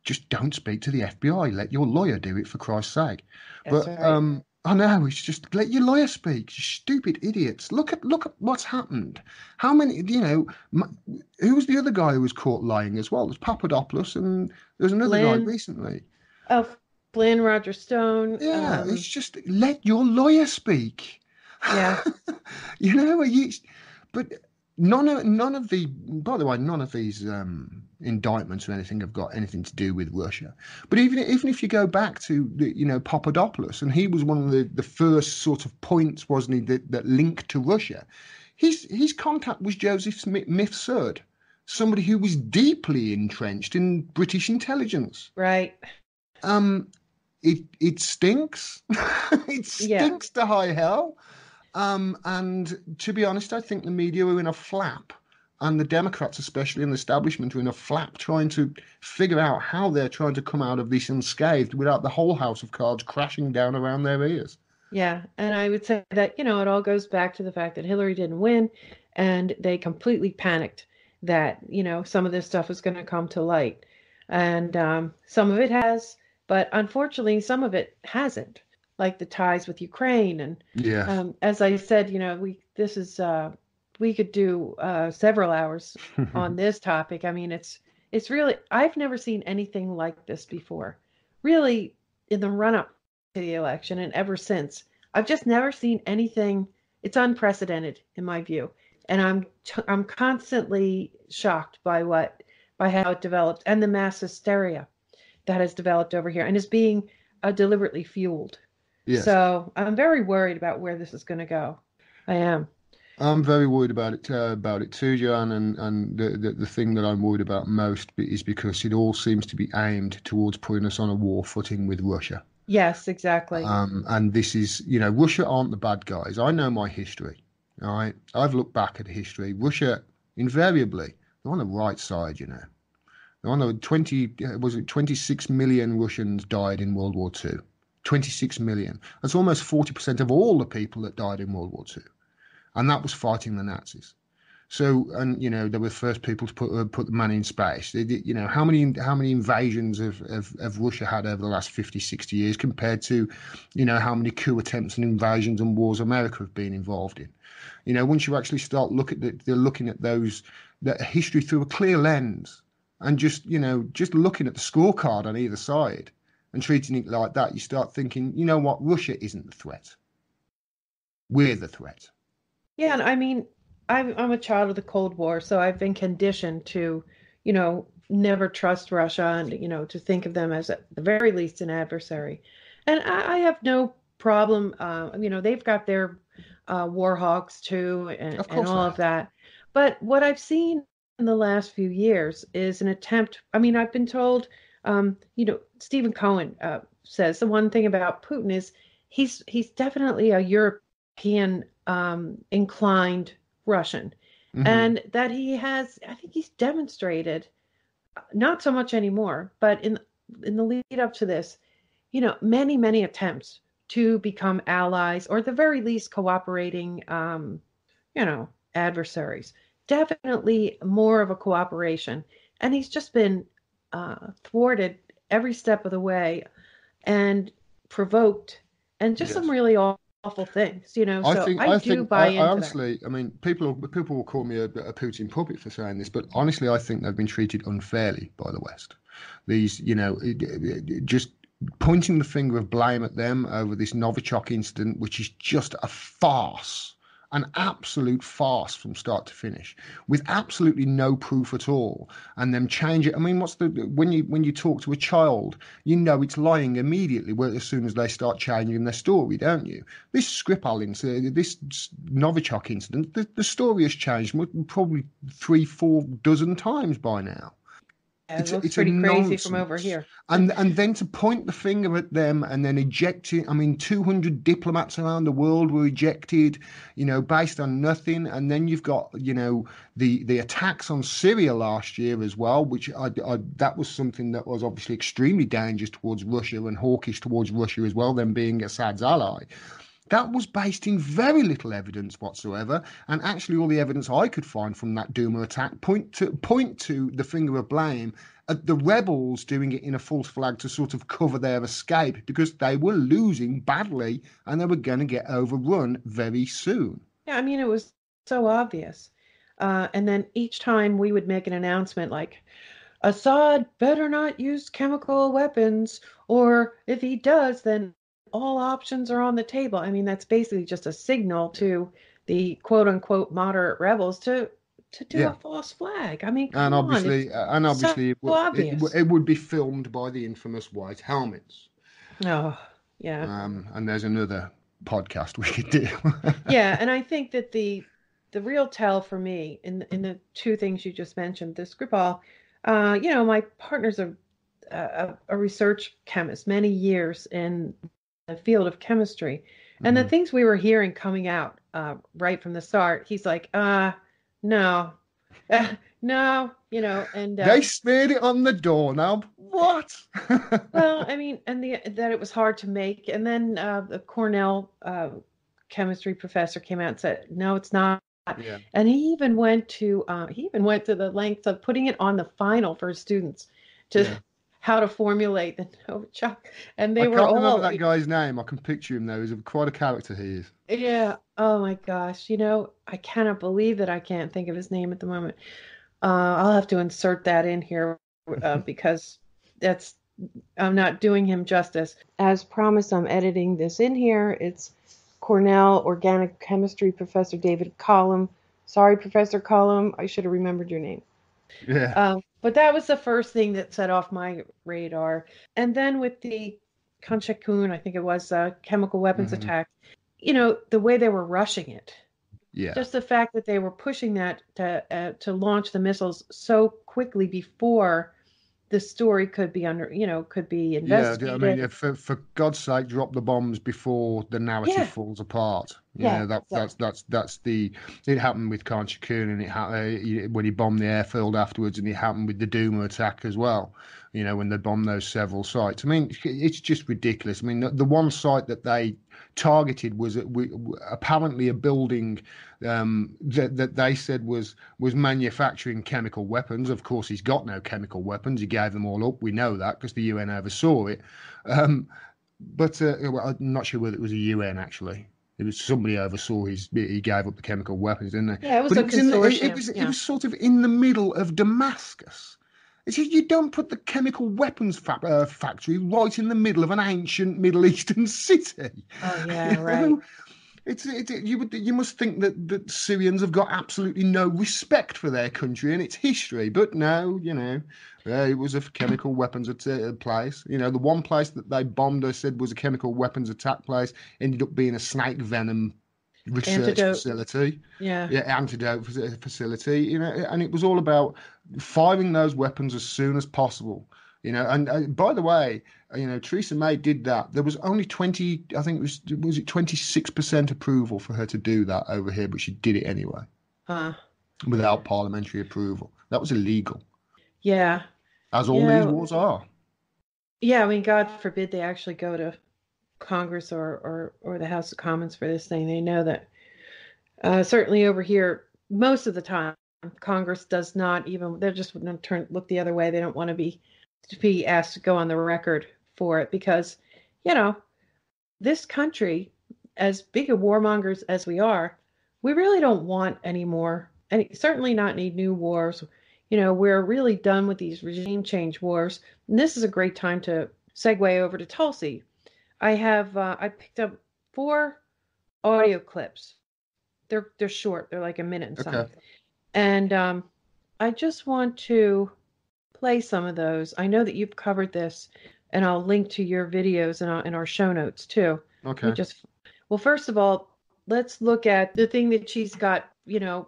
Just don't speak to the FBI. Let your lawyer do it, for Christ's sake. That's But right. I know it's just let your lawyer speak. You stupid idiots. Look at what's happened. How many? Who was the other guy who was caught lying as well? There's Papadopoulos, and there's another guy Flynn. recently. Oh, Flynn, Roger Stone. Yeah, it's just let your lawyer speak. Yeah. You, but none of the, by the way, none of these indictments or anything have got anything to do with Russia. But even if you go back to Papadopoulos, and he was one of the first sort of points, wasn't he, that linked to Russia. His contact was Joseph Mifsud, somebody who was deeply entrenched in British intelligence. Right. Um, it stinks. It Yeah. stinks to high hell. And to be honest, I think the media are in a flap, and the Democrats, especially in the establishment, are in a flap trying to figure out how they're trying to come out of this unscathed without the whole house of cards crashing down around their ears. Yeah. And I would say that, it all goes back to the fact that Hillary didn't win, and they completely panicked that, some of this stuff was going to come to light. And some of it has, but unfortunately, some of it hasn't, like the ties with Ukraine. And Yes. as I said, we could do several hours on this topic. I mean, it's really, I've never seen anything like this before. Really, in the run up to the election and ever since, I've just never seen anything. It's unprecedented in my view, and I'm constantly shocked by how it developed and the mass hysteria that has developed over here and is being deliberately fueled. Yes. So I'm very worried about where this is going to go. I am. I'm very worried about it too, Joanne, and the thing that I'm worried about most is because it all seems to be aimed towards putting us on a war footing with Russia. Yes, exactly. And this is, Russia aren't the bad guys. I know my history. All right. I've looked back at history. Russia, invariably, they're on the right side, They're on the 26 million Russians died in World War II. 26 million. That's almost 40% of all the people that died in World War II. And that was fighting the Nazis. So, and they were the first people to put the man in space. They did, how many invasions of Russia had over the last 50, 60 years compared to, how many coup attempts and invasions and wars America have been involved in. Once you actually start looking at that history through a clear lens, and just looking at the scorecard on either side and treating it like that, you start thinking, you know what, Russia isn't the threat. We're the threat. Yeah, and I mean, I'm a child of the Cold War, so I've been conditioned to, never trust Russia and, to think of them as at the very least an adversary. And I have no problem, they've got their war hawks too and all of that. But what I've seen in the last few years is an attempt. I mean, I've been told, Stephen Cohen says the one thing about Putin is he's definitely a European inclined Russian, and that I think he's demonstrated, not so much anymore, but in the lead up to this, many attempts to become allies or at the very least cooperating, adversaries. Definitely more of a cooperation, and he's just been thwarted every step of the way and provoked, and just some really awful things, I do buy into honestly, that. I mean, people will call me a Putin puppet for saying this, but honestly, I think they've been treated unfairly by the West. These, just pointing the finger of blame at them over this Novichok incident, which is just a farce, an absolute farce from start to finish, with absolutely no proof at all, and them change it. I mean, when you talk to a child, it's lying immediately as soon as they start changing their story, don't you? This Skripal incident, this Novichok incident, the story has changed probably 3-4 dozen times by now. It looks pretty crazy from over here. And then to point the finger at them and then ejecting, I mean, 200 diplomats around the world were ejected, based on nothing. And then you've got, the attacks on Syria last year as well, which that was something that was obviously extremely dangerous towards Russia and hawkish towards Russia as well, them being Assad's ally. That was based in very little evidence whatsoever, and actually all the evidence I could find from that Duma attack point to the finger of blame at the rebels doing it in a false flag to sort of cover their escape, because they were losing badly and they were going to get overrun very soon. Yeah, I mean, it was so obvious. And then each time we would make an announcement like, Assad better not use chemical weapons, or if he does, then all options are on the table. I mean, that's basically just a signal to the quote unquote moderate rebels to do a false flag. I mean, come obviously, on. It would be filmed by the infamous white helmets. Oh, yeah. And there's another podcast we could do. Yeah, and I think that the real tell for me in the two things you just mentioned, the Skripal, my partner's a research chemist, many years in the field of chemistry, and the things we were hearing coming out right from the start, he's like, no, and they smeared it on the doorknob. What? Well, I mean, and that it was hard to make, and then the Cornell chemistry professor came out and said, no, it's not. Yeah. And he even went to the length of putting it on the final for his students to how to formulate the Novichok, and they were all. I can't remember that guy's name. I can picture him though. He's quite a character. He is. Yeah. Oh my gosh. I cannot believe that I can't think of his name at the moment. I'll have to insert that in here because I'm not doing him justice. As promised, I'm editing this in here. It's Cornell organic chemistry professor David Collum. Sorry, Professor Collum. I should have remembered your name. Yeah. But that was the first thing that set off my radar. And then with the Kanchakun, I think it was chemical weapons attack, the way they were rushing it. Yeah. Just the fact that they were pushing that to launch the missiles so quickly before the story could be could be investigated. Yeah, I mean, for God's sake, drop the bombs before the narrative falls apart. Yeah, So that's the it happened with Khan Shaykhun, and when he bombed the airfield afterwards, and it happened with the Duma attack as well. When they bombed those several sites. I mean, it's just ridiculous. I mean, the one site that they targeted was apparently a building that they said was manufacturing chemical weapons. Of course, he's got no chemical weapons. He gave them all up. We know that because the UN oversaw it. But well, I'm not sure whether it was the UN actually. It was somebody oversaw he gave up the chemical weapons, didn't they? yeah, it was But a it was in consortium. it Yeah. was sort of in the middle of Damascus. It's just, you don't put the chemical weapons factory right in the middle of an ancient Middle Eastern city. Oh You yeah, right. know, you must think that Syrians have got absolutely no respect for their country and its history, but no, it was a chemical weapons place. The one place that they bombed, I said, was a chemical weapons attack place, ended up being a snake venom research Antidote. facility, Yeah. antidote facility. And it was all about firing those weapons as soon as possible. And by the way, Theresa May did that. There was only 20, I think was it 26% approval for her to do that over here, but she did it anyway Uh, without parliamentary approval. That was illegal, yeah. as all these Yeah. wars are. Yeah. I mean, God forbid they actually go to Congress or the House of Commons for this thing. They know that certainly over here, most of the time, Congress does not even. They're just going to look the other way. They don't want to be asked to go on the record for it because, you know, this country, as big a warmongers as we are, we really don't want any more, and certainly not any new wars. We're really done with these regime change wars. And this is a great time to segue over to Tulsi. I picked up 4 audio clips. They're short. They're like a minute and some. Okay. And I just want to play some of those. I know that you've covered this, and I'll link to your videos in our show notes too. Okay. Well, first of all, let's look at the thing that she's got,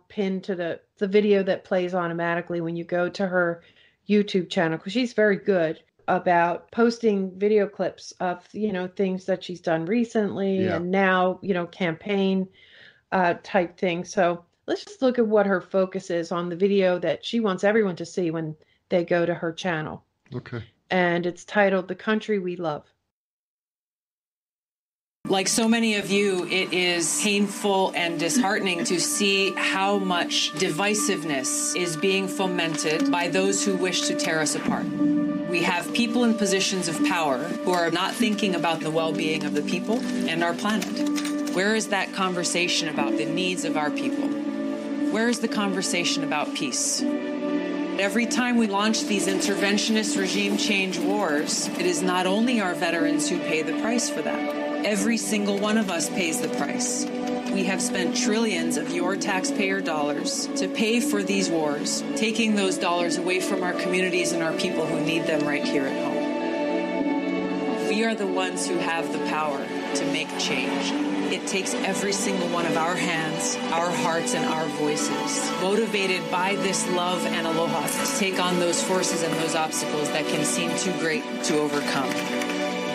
pinned to the video that plays automatically when you go to her YouTube channel, because she's very good about posting video clips of, things that she's done recently Yeah. and now, campaign type thing. So let's just look at what her focus is on the video that she wants everyone to see when they go to her channel. Okay. And it's titled The Country We Love. Like so many of you, it is painful and disheartening to see how much divisiveness is being fomented by those who wish to tear us apart. We have people in positions of power who are not thinking about the well-being of the people and our planet. Where is that conversation about the needs of our people? Where is the conversation about peace? Every time we launch these interventionist regime change wars, it is not only our veterans who pay the price for that. Every single one of us pays the price. We have spent trillions of your taxpayer dollars to pay for these wars, taking those dollars away from our communities and our people who need them right here at home. We are the ones who have the power to make change. It takes every single one of our hands, our hearts, and our voices, motivated by this love and aloha, to take on those forces and those obstacles that can seem too great to overcome.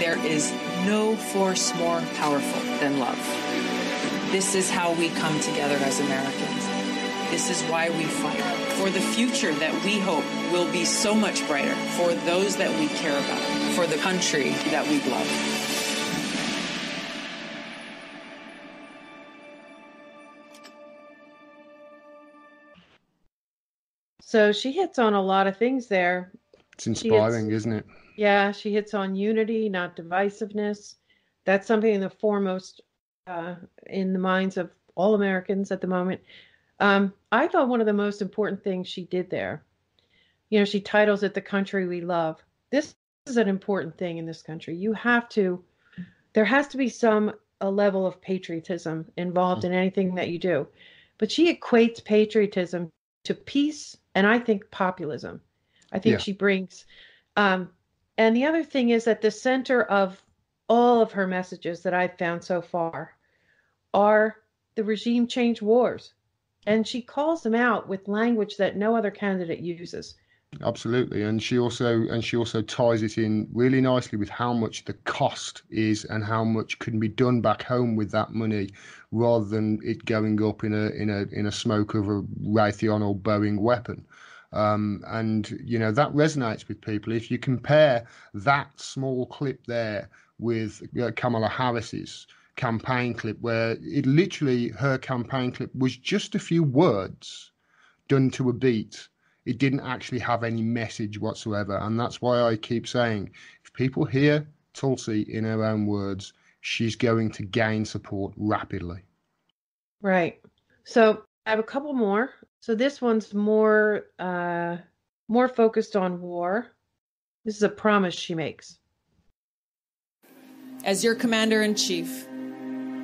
There is no force more powerful than love. This is how we come together as Americans. This is why we fight for the future that we hope will be so much brighter for those that we care about, for the country that we love. So she hits on a lot of things there. It's inspiring, isn't it? Yeah, she hits on unity, not divisiveness. That's something the foremost in the minds of all Americans at the moment. I thought one of the most important things she did there, she titles it The Country We Love. This is an important thing in this country. There has to be a level of patriotism involved in anything that you do. But she equates patriotism to peace and I think populism. I think she brings, and the other thing is at the center of all of her messages that I've found so far are the regime change wars. And she calls them out with language that no other candidate uses. Absolutely, and she also ties it in really nicely with how much the cost is and how much can be done back home with that money, rather than it going up in a smoke of a Raytheon or Boeing weapon. And that resonates with people. If you compare that small clip there with Kamala Harris's campaign clip, where it literally, her campaign clip was just a few words done to a beat. It didn't actually have any message whatsoever. And that's why I keep saying, if people hear Tulsi in her own words, she's going to gain support rapidly. Right. So I have a couple more. So this one's more focused on war. This is a promise she makes. As your commander-in-chief,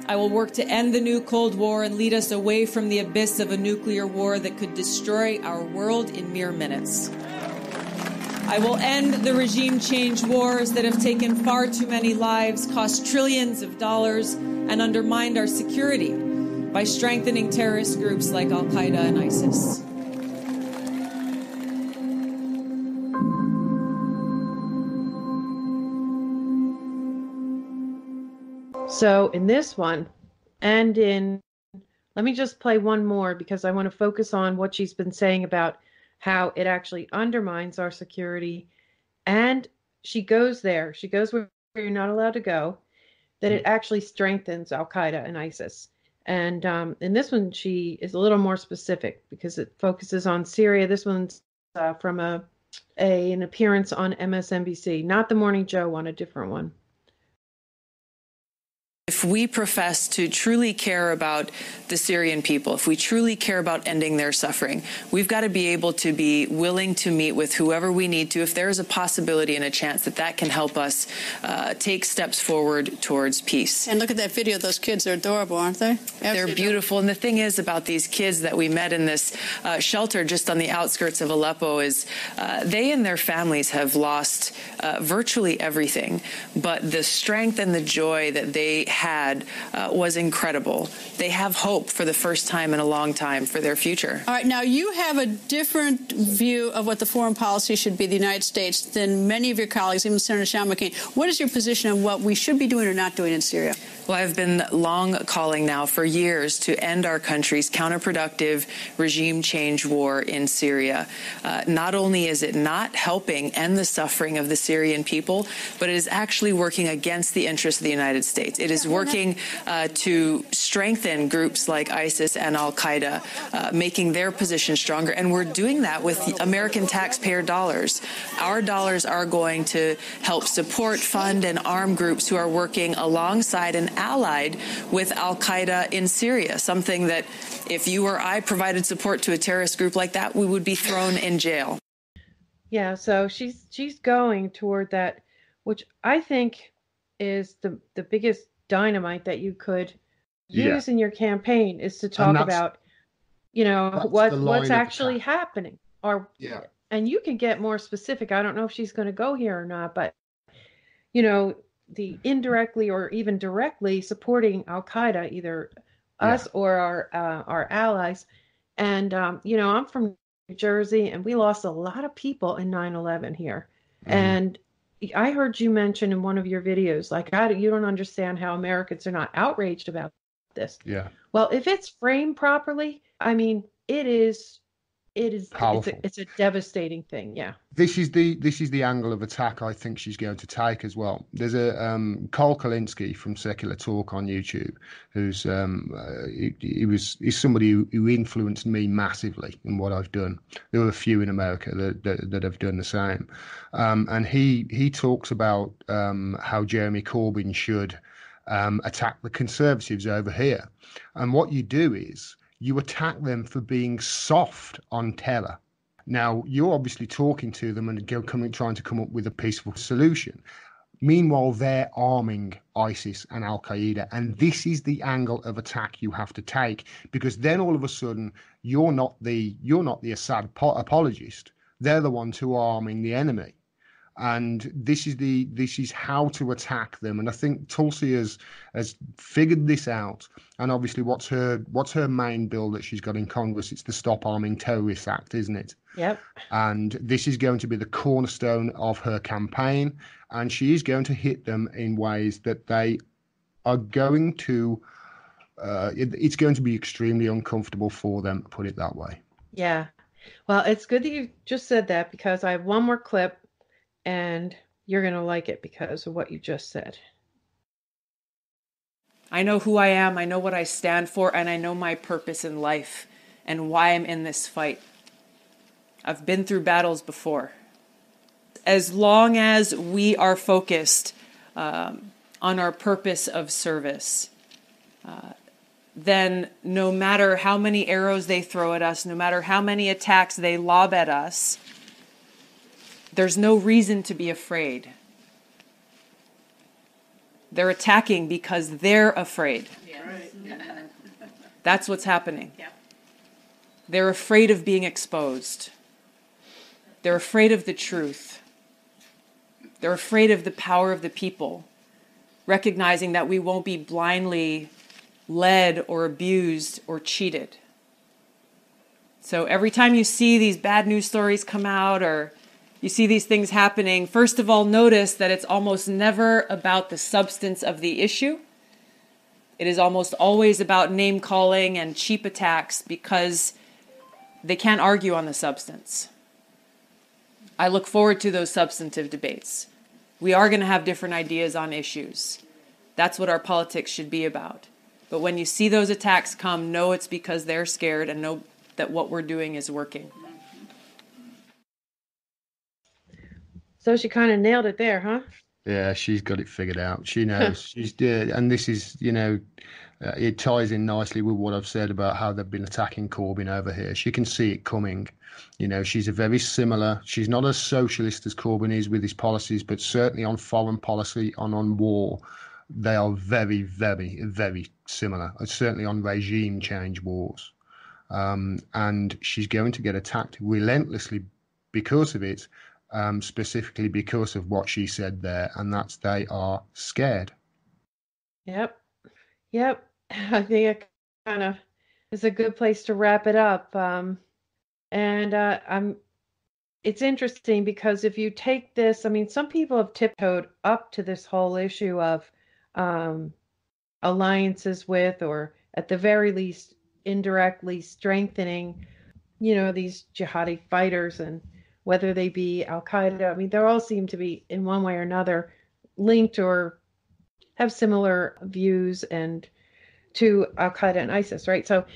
I will work to end the new Cold War and lead us away from the abyss of a nuclear war that could destroy our world in mere minutes. I will end the regime change wars that have taken far too many lives, cost trillions of dollars, and undermined our security by strengthening terrorist groups like Al-Qaeda and ISIS. So in this one, and let me just play one more because I want to focus on what she's been saying about how it actually undermines our security. And she goes there. She goes where you're not allowed to go, that it actually strengthens Al-Qaeda and ISIS. And in this one, she is a little more specific because it focuses on Syria. This one's from an appearance on MSNBC, not the Morning Joe one, a different one. If we profess to truly care about the Syrian people, if we truly care about ending their suffering, we've got to be able to be willing to meet with whoever we need to if there is a possibility and a chance that that can help us take steps forward towards peace. And look at that video. Those kids are adorable, aren't they? They're beautiful. And the thing is about these kids that we met in this shelter just on the outskirts of Aleppo is they and their families have lost virtually everything. But the strength and the joy that they had was incredible. They have hope for the first time in a long time for their future. All right. Now, you have a different view of what the foreign policy should be, the United States, than many of your colleagues, even Senator Sean McCain. What is your position on what we should be doing or not doing in Syria? Well, I've been long calling now for years to end our country's counterproductive regime change war in Syria. Not only is it not helping end the suffering of the Syrian people, but it is actually working against the interests of the United States. It is working to strengthen groups like ISIS and Al-Qaeda, making their position stronger. And we're doing that with American taxpayer dollars. Our dollars are going to help support, fund, and arm groups who are working alongside and allied with Al-Qaeda in Syria, something that if you or I provided support to a terrorist group like that, we would be thrown in jail. Yeah, so she's going toward that, which I think is the biggest dynamite that you could use in your campaign, is to talk about, what's actually happening. And you can get more specific. I don't know if she's going to go here or not, but, the indirectly or even directly supporting Al-Qaeda, either us or our allies. And, I'm from New Jersey, and we lost a lot of people in 9/11 here. And I heard you mention in one of your videos, like, you don't understand how Americans are not outraged about this. Yeah. Well, if it's framed properly, I mean, it is powerful. It's a devastating thing. Yeah. This is the angle of attack I think she's going to take as well. There's a Cole Kalinsky from Secular Talk on YouTube, who's he's somebody who influenced me massively in what I've done. There are a few in America that have done the same, and he talks about how Jeremy Corbyn should attack the Conservatives over here, and what you do is you attack them for being soft on terror. Now, you're obviously talking to them and trying to come up with a peaceful solution. Meanwhile, they're arming ISIS and Al-Qaeda. And this is the angle of attack you have to take, because then all of a sudden, you're not the Assad apologist. They're the ones who are arming the enemy. And this is how to attack them. And I think Tulsi has figured this out. And obviously, what's her main bill that she's got in Congress? It's the Stop Arming Terrorists Act, isn't it? Yep. And this is going to be the cornerstone of her campaign. And she is going to hit them in ways that they are going to, it's going to be extremely uncomfortable for them, put it that way. Yeah. Well, it's good that you just said that, because I have one more clip and you're going to like it because of what you just said. I know who I am, I know what I stand for, and I know my purpose in life and why I'm in this fight. I've been through battles before. As long as we are focused on our purpose of service, then no matter how many arrows they throw at us, no matter how many attacks they lob at us, there's no reason to be afraid. They're attacking because they're afraid. Yeah. Right. That's what's happening. Yeah. They're afraid of being exposed. They're afraid of the truth. They're afraid of the power of the people, recognizing that we won't be blindly led or abused or cheated. So every time you see these bad news stories come out or you see these things happening, first of all, notice that it's almost never about the substance of the issue. It is almost always about name calling and cheap attacks because they can't argue on the substance. I look forward to those substantive debates. We are going to have different ideas on issues. That's what our politics should be about. But when you see those attacks come, know it's because they're scared and know that what we're doing is working. So she kind of nailed it there, huh? Yeah, she's got it figured out. She knows. She's and this is, it ties in nicely with what I've said about how they've been attacking Corbyn over here. She can see it coming. She's she's not as socialist as Corbyn is with his policies, but certainly on foreign policy and on war, they are very, very, very similar. Certainly on regime change wars. And she's going to get attacked relentlessly because of it. Specifically because of what she said there, and that's they are scared. Yep. I think it kind of is a good place to wrap it up. It's interesting because if you take this, I mean, some people have tiptoed up to this whole issue of alliances with, or at the very least, indirectly strengthening, these jihadi fighters, and whether they be Al-Qaeda. I mean, they all seem to be in one way or another linked or have similar views and to Al-Qaeda and ISIS, right? So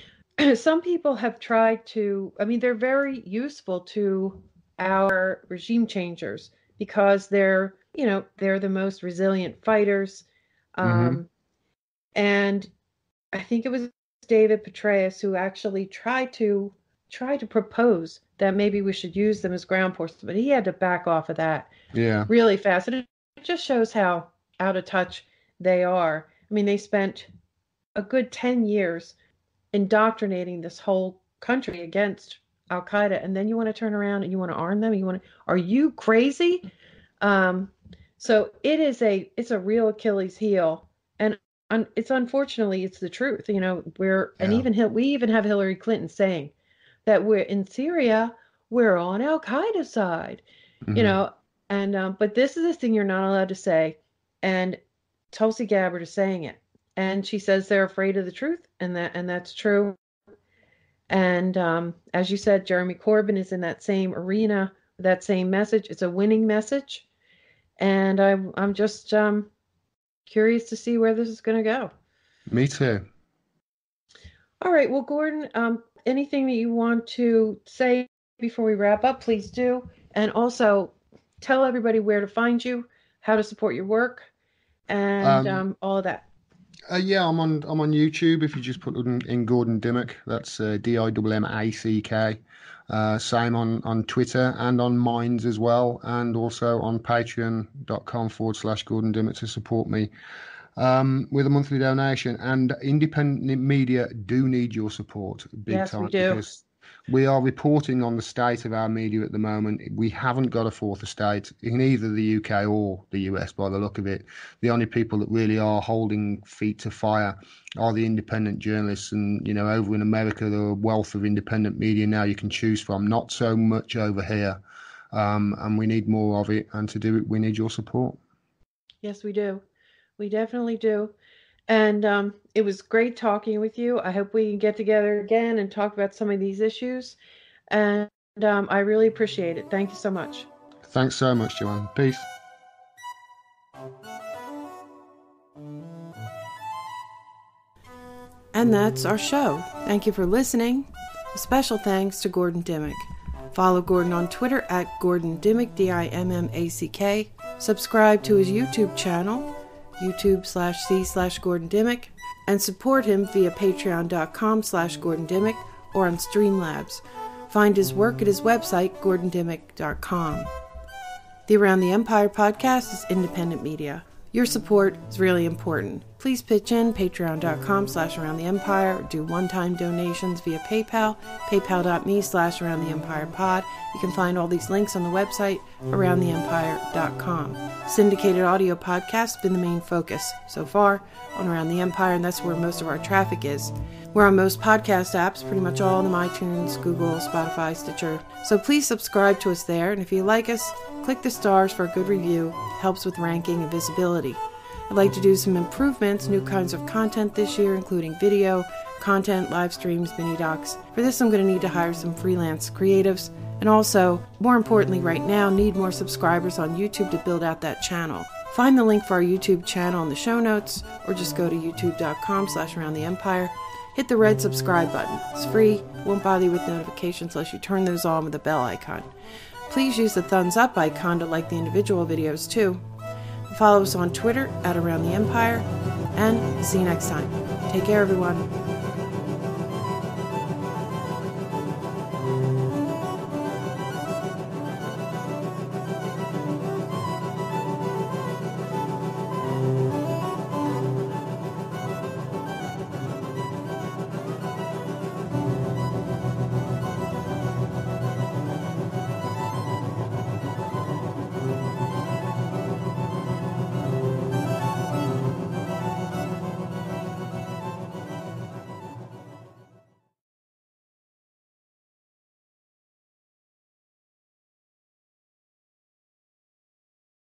some people have tried to, I mean, they're very useful to our regime changers because they're the most resilient fighters. And I think it was David Petraeus who actually tried to propose that maybe we should use them as ground forces, but he had to back off of that really fast. And it just shows how out of touch they are. I mean, they spent a good 10 years indoctrinating this whole country against Al-Qaeda, and then you want to turn around and you want to arm them? Are you crazy? So it's a real Achilles heel, and it's unfortunately it's the truth. We even have Hillary Clinton saying that we're in Syria, we're on Al-Qaeda's side, but this is the thing you're not allowed to say. And Tulsi Gabbard is saying it. And she says they're afraid of the truth, and that's true. And as you said, Jeremy Corbyn is in that same arena, that same message. It's a winning message. And I'm just curious to see where this is going to go. Me too. All right. Well, Gordon, anything that you want to say before we wrap up, please do. And also tell everybody where to find you, how to support your work, and all of that. I'm on YouTube. If you just put in Gordon Dimmack, that's Dimmack. Same on Twitter and on Minds as well, and also on patreon.com/Gordon Dimmack to support me with a monthly donation. And independent media do need your support big time. Yes, we do. Because We are reporting on the state of our media at the moment. We haven't got a fourth estate in either the UK or the US by the look of it. The only people that really are holding feet to fire are the independent journalists. And, over in America, there are a wealth of independent media now you can choose from, not so much over here. And we need more of it. And to do it, we need your support. Yes, we do. We definitely do. And it was great talking with you. I hope we can get together again and talk about some of these issues. And I really appreciate it. Thank you so much. Thanks so much, Joanne. Peace. And that's our show. Thank you for listening. A special thanks to Gordon Dimmack. Follow Gordon on Twitter at Gordon Dimmack, Dimmack. Subscribe to his YouTube channel, YouTube.com/C/Gordon Dimmack, and support him via Patreon.com/Gordon Dimmack or on Streamlabs. Find his work at his website, GordonDimmack.com. The Around the Empire podcast is independent media. Your support is really important. Please pitch in, patreon.com/aroundtheempire, or do one-time donations via PayPal, paypal.me/aroundtheempirepod. You can find all these links on the website, aroundtheempire.com. Syndicated audio podcasts have been the main focus so far on Around the Empire, and that's where most of our traffic is. We're on most podcast apps, pretty much all of them, iTunes, Google, Spotify, Stitcher. So please subscribe to us there, and if you like us, click the stars for a good review. It helps with ranking and visibility. I'd like to do some improvements, new kinds of content this year, including video, content, live streams, mini docs. For this, I'm going to need to hire some freelance creatives, and also, more importantly right now, need more subscribers on YouTube to build out that channel. Find the link for our YouTube channel in the show notes, or just go to youtube.com/aroundtheempire. Hit the red subscribe button. It's free, won't bother you with notifications unless you turn those on with the bell icon. Please use the thumbs up icon to like the individual videos too. Follow us on Twitter at Around the Empire, and see you next time. Take care, everyone.